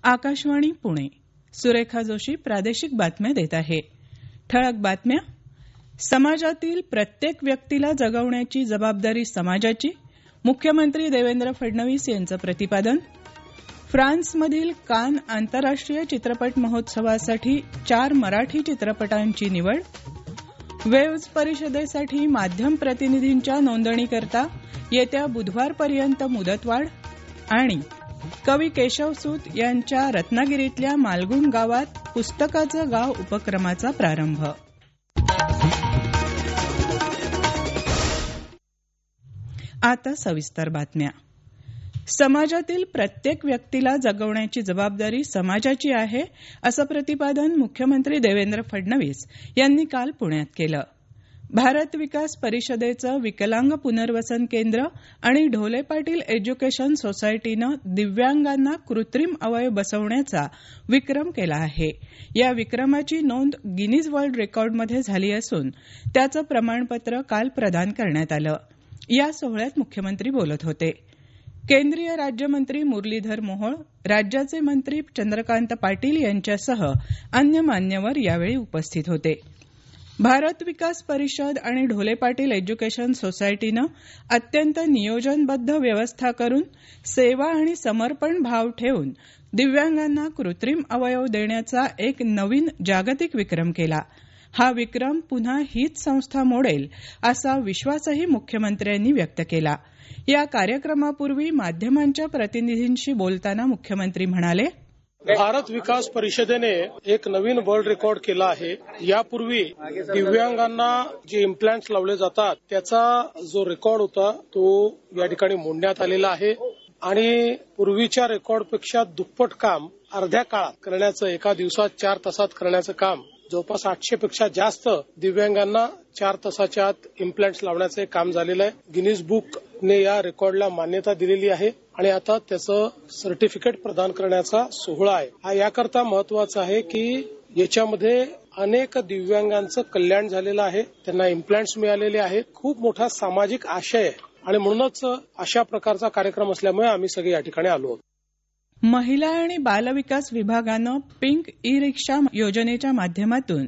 आकाशवाणी पुणे. सुरेखा जोशी प्रादेशिक बातम्या देत आहे. ठळक बातम्या. समाजातील प्रत्येक व्यक्तीला जगवण्याची जबाबदारी समाजाची, मुख्यमंत्री देवेंद्र फडणवीस यांचं प्रतिपादन. फ्रान्समधील कान आंतरराष्ट्रीय चित्रपट महोत्सवासाठी 4 मराठी चित्रपटांची निवड. वेव्ज परिषदेसाठी माध्यम प्रतिनिधींच्या नोंदणीकरता येत्या बुधवारपर्यंत मुदतवाढ. आणि कवी केशवसूत यांच्या रत्नागिरीतल्या मालगुण गावात पुस्तकाचं गाव उपक्रमाचा प्रारंभ. आता सविस्तर बातम्या. समाजातील प्रत्येक व्यक्तीला जगवण्याची जबाबदारी समाजाची आहे, असं प्रतिपादन मुख्यमंत्री देवेंद्र फडणवीस यांनी काल पुण्यात केलं. भारत विकास परिषदेचं विकलांग पुनर्वसन केंद्र आणि ढोले पाटील एज्युकेशन सोसायटीनं दिव्यांगांना कृत्रिम अवयव बसवण्याचा विक्रम केला आहे. या विक्रमाची नोंद गिनीज वर्ल्ड रेकॉर्डमध्ये झाली असून त्याचं प्रमाणपत्र काल प्रदान करण्यात आलं. या सोहळ्यात मुख्यमंत्री बोलत होते. केंद्रीय राज्यमंत्री मुरलीधर मोहोळ, राज्याचे मंत्री चंद्रकांत पाटील यांच्यासह अन्य मान्यवर यावेळी उपस्थित होते. भारत विकास परिषद आणि ढोले पाटील एज्युकेशन सोसायटीनं अत्यंत नियोजनबद्ध व्यवस्था करून सेवा आणि समर्पण भाव ठेवून दिव्यांगांना कृत्रिम अवयव देण्याचा एक नवीन जागतिक विक्रम केला. हा विक्रम पुन्हा हीच संस्था मोडेल असा विश्वासही मुख्यमंत्र्यांनी व्यक्त केला. या कार्यक्रमापूर्वी माध्यमांच्या प्रतिनिधींशी बोलताना मुख्यमंत्री म्हणाले, भारत विकास परिषदेने एक नवीन वर्ल्ड रेकॉर्ड केला आहे. यापूर्वी दिव्यांगांना जे इम्प्लांट्स लावले जातात त्याचा जो रेकॉर्ड होता तो या ठिकाणी मोडण्यात आलेला आहे आणि पूर्वीच्या रेकॉर्डपेक्षा दुप्पट काम अर्ध्या काळात करण्याचं, एका दिवसात 4 तासात करण्याचं काम जवळपास 800 पेक्षा जास्त दिव्यांगांना 4 तासाच्या आत इम्प्लांट्स लावण्याचं काम झालेलं आहे. गिनीज बुकने या रेकॉर्डला मान्यता दिलेली आहे आणि आता त्याचं सर्टिफिकेट प्रदान करण्याचा सोहळा आहे. हा याकरता महत्वाचा आहे की याच्यामध्ये अनेक दिव्यांगांचं कल्याण झालेलं आहे, त्यांना इम्प्लांट्स मिळालेले आहेत. खूप मोठा सामाजिक आशय आहे आणि म्हणूनच अशा प्रकारचा कार्यक्रम असल्यामुळे आम्ही सगळे या ठिकाणी आलो आहोत. महिला आणि बालविकास विभागानं पिंक ई रिक्षा योजनेच्या माध्यमातून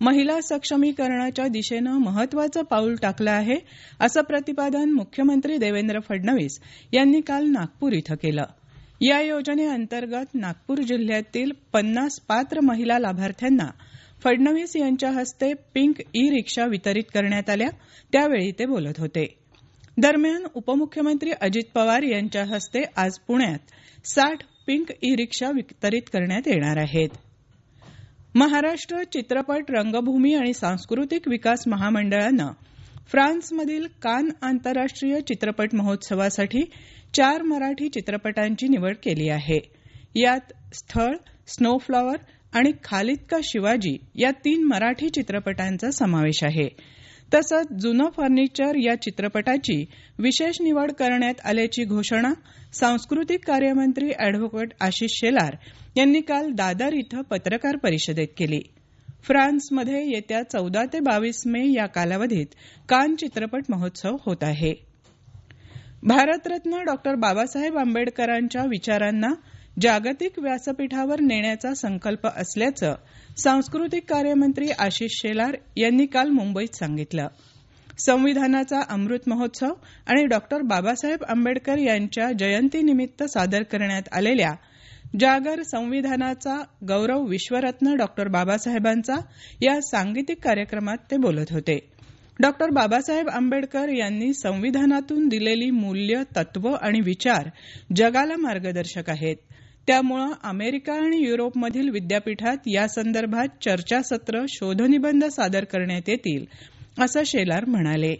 महिला सक्षमीकरणाच्या दिशेनं महत्वाचं पाऊल टाकलं आहे, असं प्रतिपादन मुख्यमंत्री देवेंद्र फडणवीस यांनी काल नागपूर इथं केलं. या योजनेअंतर्गत नागपूर जिल्ह्यातील 50 पात्र महिला लाभार्थ्यांना फडणवीस यांच्या हस्ते पिंक ई रिक्षा वितरित करण्यात आल्या. त्यावेळी ते बोलत होते. दरम्यान उपमुख्यमंत्री अजित पवार यांच्या हस्ते आज पुण्यात 60 पिंक ई रिक्षा वितरित करण्यात येणार आहेत. महाराष्ट्र चित्रपट, रंगभूमी आणि सांस्कृतिक विकास महामंडळानं फ्रान्समधील कान आंतरराष्ट्रीय चित्रपट महोत्सवासाठी 4 मराठी चित्रपटांची निवड केली आहे. यात स्थळ, स्नोफ्लॉवर आणि खालिद का शिवाजी या 3 मराठी चित्रपटांचा समावेश आहे. तसंच जुनं फर्निचर या चित्रपटाची विशेष निवड करण्यात आल्याची घोषणा सांस्कृतिक कार्यमंत्री अॅडव्होकेट आशिष शेलार यांनी काल दादर इथं पत्रकार परिषदेत केली. फ्रान्समध्ये येत्या 14 ते 22 मे या कालावधीत कान चित्रपट महोत्सव होत आहे. भारतरत्न डॉ. बाबासाहेब आंबेडकरांच्या विचारांना जागतिक व्यासपीठावर नेण्याचा संकल्प असल्याचं सांस्कृतिक कार्यमंत्री आशिष शेलार यांनी काल मुंबईत सांगितलं. संविधानाचा अमृत महोत्सव आणि डॉ. बाबासाहेब आंबेडकर यांच्या जयंतीनिमित्त सादर करण्यात आलेल्या जागर संविधानाचा गौरव विश्वरत्न डॉ. बाबासाहेबांचा या सांगीतिक कार्यक्रमात ते बोलत होते. डॉ. बाबासाहेब आंबेडकर यांनी संविधानातून दिलेली मूल्य, तत्व आणि विचार जगाला मार्गदर्शक आहेत. त्यामुळे अमेरिका आणि युरोपमधील विद्यापीठात यासंदर्भात चर्चासत्र, शोधनिबंध सादर करण्यात येतील, असं शेलार म्हणाले.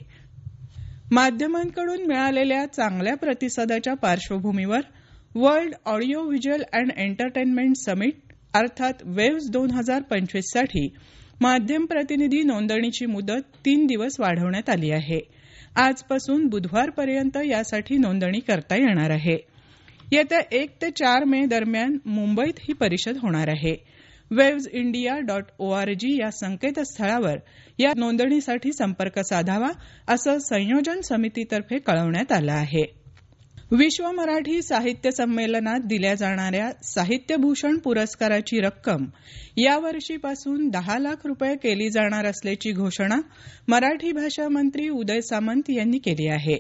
माध्यमांकडून मिळालेल्या चांगल्या प्रतिसादाच्या पार्श्वभूमीवर world audio visual and entertainment summit अर्थात वेव्ज 2025 साठी माध्यम प्रतिनिधी नोंदणीची मुदत 3 दिवस वाढवण्यात आली आहे. आजपासून बुधवारपर्यंत यासाठी नोंदणी करता येणार आहे. येत्या 1 ते 4 मे दरम्यान मुंबईत ही परिषद होणार आहे. wevsindia.org या संकेतस्थळावर या नोंदणीसाठी संपर्क साधावा, असं संयोजन समितीतर्फे कळवण्यात आलं आहे. विश्व मराठी साहित्य संमेलनात दिल्या जाणाऱ्या साहित्यभूषण पुरस्काराची रक्कम यावर्षीपासून 10 लाख रुपये केली जाणार असल्याची घोषणा मराठी भाषा मंत्री उदय सामंत यांनी केली आहे.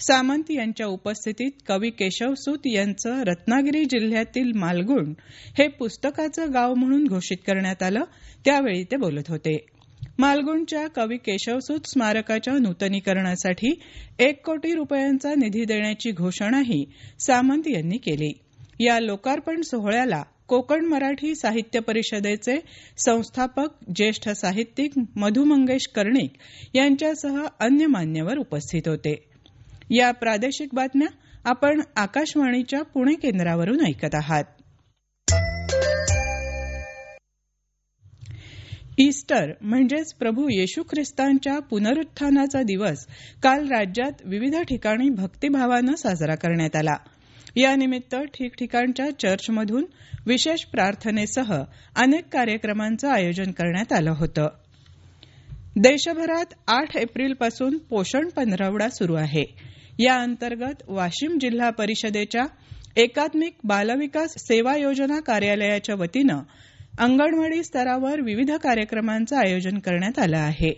सामंत यांच्या उपस्थितीत कवी केशवसूत यांचं रत्नागिरी जिल्ह्यातील मालगुण हे पुस्तकाचं गाव म्हणून घोषित करण्यात आलं. त्यावेळी ते बोलत होते. मालगुणच्या कवी केशवसूत स्मारकाच्या नूतनीकरणासाठी 1 कोटी रुपयांचा निधी देण्याची घोषणाही सामंत यांनी केली. या लोकार्पण सोहळ्याला कोकण मराठी साहित्य परिषदेचे संस्थापक ज्येष्ठ साहित्यिक मधु मंगेश कर्णिक यांच्यासह अन्य मान्यवर उपस्थित होते. या प्रादेशिक बातम्या आपण आकाशवाणीच्या पुणे केंद्रावरून ऐकत आहात. ईस्टर म्हणजेच प्रभू येशू ख्रिस्तांच्या पुनरुत्थानाचा दिवस काल राज्यात विविध ठिकाणी भक्तिभावानं साजरा करण्यात आला. यानिमित्त ठिकठिकाणच्या चर्चमधून विशेष प्रार्थनेसह अनेक कार्यक्रमांचं आयोजन करण्यात आलं होतं. देशभरात 8 एप्रिलपासून पोषण पंधरवडा सुरू आहे. या अंतर्गत वाशिम जिल्हा परिषदेच्या एकात्मिक बालविकास सेवा योजना कार्यालयाच्या वतीनं अंगणवाडी स्तरावर विविध कार्यक्रमांचं आयोजन करण्यात आलं आहे.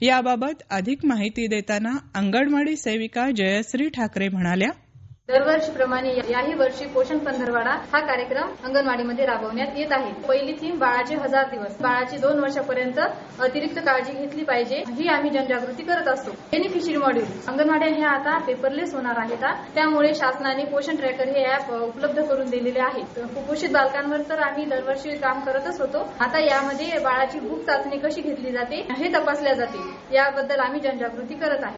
याबाबत अधिक माहिती देताना अंगणवाडी सेविका जयश्री ठाकरे म्हणाल्या, दरवर्षीप्रमाणे याही वर्षी पोषण पंधरवडा हा कार्यक्रम अंगणवाडीमध्ये राबवण्यात येत आहे. पहिली थीम बाळाचे 1000 दिवस. बाळाची 2 वर्षापर्यंत अतिरिक्त काळजी घेतली पाहिजे ही आम्ही जनजागृती करत असतो. बेनिफिशियरी मॉड्यूल अंगणवाड्या हे आता पेपरलेस होणार आहेत. त्यामुळे शासनाने पोषण ट्रॅकर हे ऍप उपलब्ध करून दिलेले आहेत. कुपोषित बालकांवर तर आम्ही दरवर्षी काम करतच होतो. आता यामध्ये बाळाची भूक चाचणी कशी घेतली जाते हे तपासल्या जाते. याबद्दल आम्ही जनजागृती करत आहे.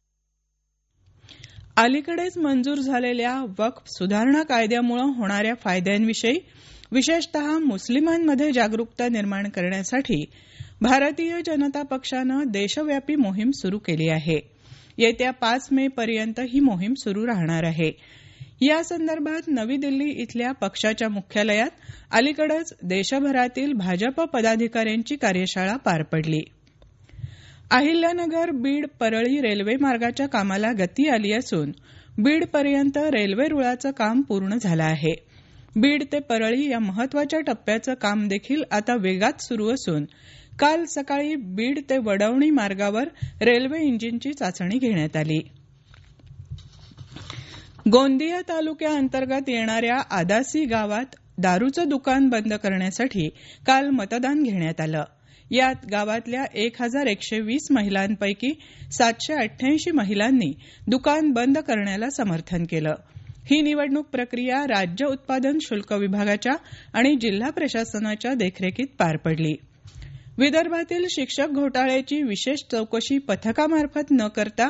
अलीकडेच मंजूर झालेल्या वक्फ सुधारणा कायद्यामुळे होणाऱ्या फायद्यांविषयी विशेषतः मुस्लिमांमध्ये जागरूकता निर्माण करण्यासाठी भारतीय जनता पक्षानं देशव्यापी मोहीम सुरू केली आहे. येत्या 5 मे पर्यंत ही मोहीम सुरू राहणार आहे. या संदर्भात नवी दिल्ली इथल्या पक्षाच्या मुख्यालयात अलीकडेच देशभरातील भाजप पदाधिकाऱ्यांची कार्यशाळा पार पडली. अहिल्यानगर बीड परळी रेल्वे मार्गाच्या कामाला गती आली असून बीडपर्यंत रेल्वे रुळाचं काम पूर्ण झालं आहे. बीड ते परळी या महत्वाच्या टप्प्याचं काम देखील आता वेगात सुरू असून काल सकाळी बीड ते वडवणी मार्गावर रेल्वे इंजिनची चाचणी घेण्यात आली. गोंदिया तालुक्याअंतर्गत येणाऱ्या आदासी गावात दारूचं दुकान बंद करण्यासाठी काल मतदान घेण्यात आलं. यात गावातल्या 1120 महिलांपैकी 788 महिलांनी दुकान बंद करण्याला समर्थन केलं. ही निवडणूक प्रक्रिया राज्य उत्पादन शुल्क विभागाच्या आणि जिल्हा प्रशासनाच्या देखरेखीत पार पडली. विदर्भातील शिक्षक घोटाळ्याची विशेष चौकशी पथकामार्फत न करता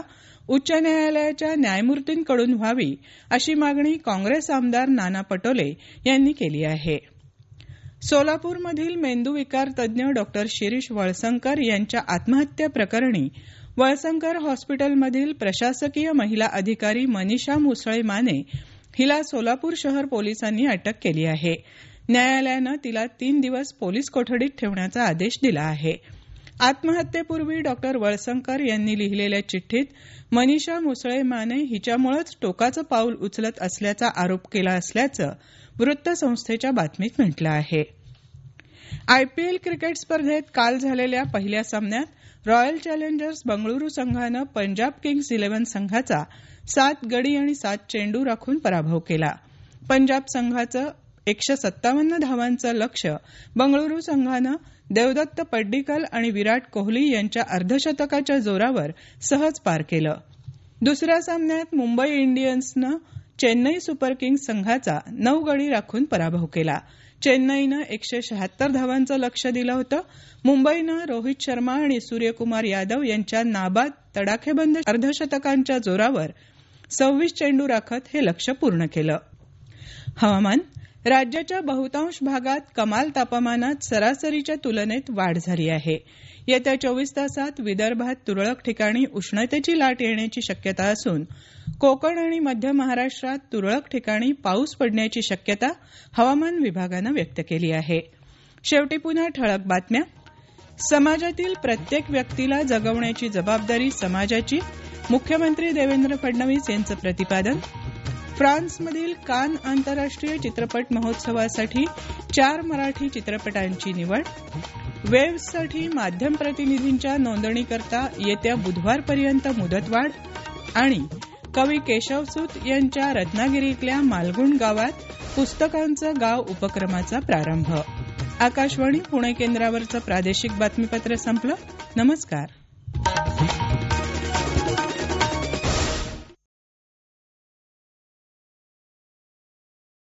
उच्च न्यायालयाच्या न्यायमूर्तींकडून व्हावी अशी मागणी काँग्रेस आमदार नाना पटोले यांनी केली आहे. सोलापूरमधील मेंदूविकार तज्ज्ञ डॉक्टर शिरीष वळसंकर यांच्या आत्महत्या प्रकरणी वळसंकर हॉस्पिटलमधील प्रशासकीय महिला अधिकारी मनीषा मुसळे माने हिला सोलापूर शहर पोलिसांनी अटक केली आहे. न्यायालयानं तिला 3 दिवस पोलीस कोठडीत ठेवण्याचा आदेश दिला आहे. आत्महत्येपूर्वी डॉक्टर वळसंकर यांनी लिहिलेल्या चिठ्ठीत मनीषा मुसळे माने हिच्यामुळेच टोकाचं पाऊल उचलत असल्याचा आरोप केला असल्याचं वृत्तसंस्थेच्या बातमीत म्हटलं आहे. आयपीएल क्रिकेट स्पर्धेत काल झालेल्या पहिल्या सामन्यात रॉयल चॅलेंजर्स बंगळुरू संघानं पंजाब किंग्स 11 संघाचा 7 गडी आणि 7 चेंडू राखून पराभव केला. पंजाब संघाचं 157 धावांचं लक्ष्य बंगळुरू संघानं देवदत्त पड्डीकल आणि विराट कोहली यांच्या अर्धशतकाच्या जोरावर सहज पार केलं. दुसऱ्या सामन्यात मुंबई इंडियन्सनं चेन्नई सुपर किंग्स संघाचा 9 गडी राखून पराभव केला. चेन्नईनं 176 धावांचं लक्ष्य दिलं होतं. मुंबईनं रोहित शर्मा आणि सूर्यकुमार यादव यांच्या नाबाद तडाखेबंद अर्धशतकांच्या जोरावर 26 चेंडू राखत हे लक्ष्य पूर्ण केलं. हवामान. राज्याच्या बहुतांश भागात कमाल तापमानात सरासरीच्या तुलनेत वाढ झाली आहे. येत्या 24 तासात विदर्भात तुरळक ठिकाणी उष्णतेची लाट येण्याची शक्यता असून कोकण आणि मध्य महाराष्ट्रात तुरळक ठिकाणी पाऊस पडण्याची शक्यता हवामान विभागानं व्यक्त केली आहे. शेवटी पुन्हा ठळक बातम्या. समाजातील प्रत्येक व्यक्तीला जगवण्याची जबाबदारी समाजाची. मुख्यमंत्री देवेंद्र फडणवीस यांचं प्रतिपादन. फ्रान्समधील कान आंतरराष्ट्रीय चित्रपट महोत्सवासाठी 4 मराठी चित्रपटांची निवड. वेव्हसाठी माध्यम प्रतिनिधींच्या नोंदणीकरता येत्या बुधवारपर्यंत मुदतवाढ. आणि कवी केशवसूत यांच्या रत्नागिरीतल्या मालगुंड गावात पुस्तकांचं गाव उपक्रमाचा प्रारंभ. आकाशवाणी पुणे केंद्रावरचं प्रादेशिक बातमीपत्र संपलं. नमस्कार.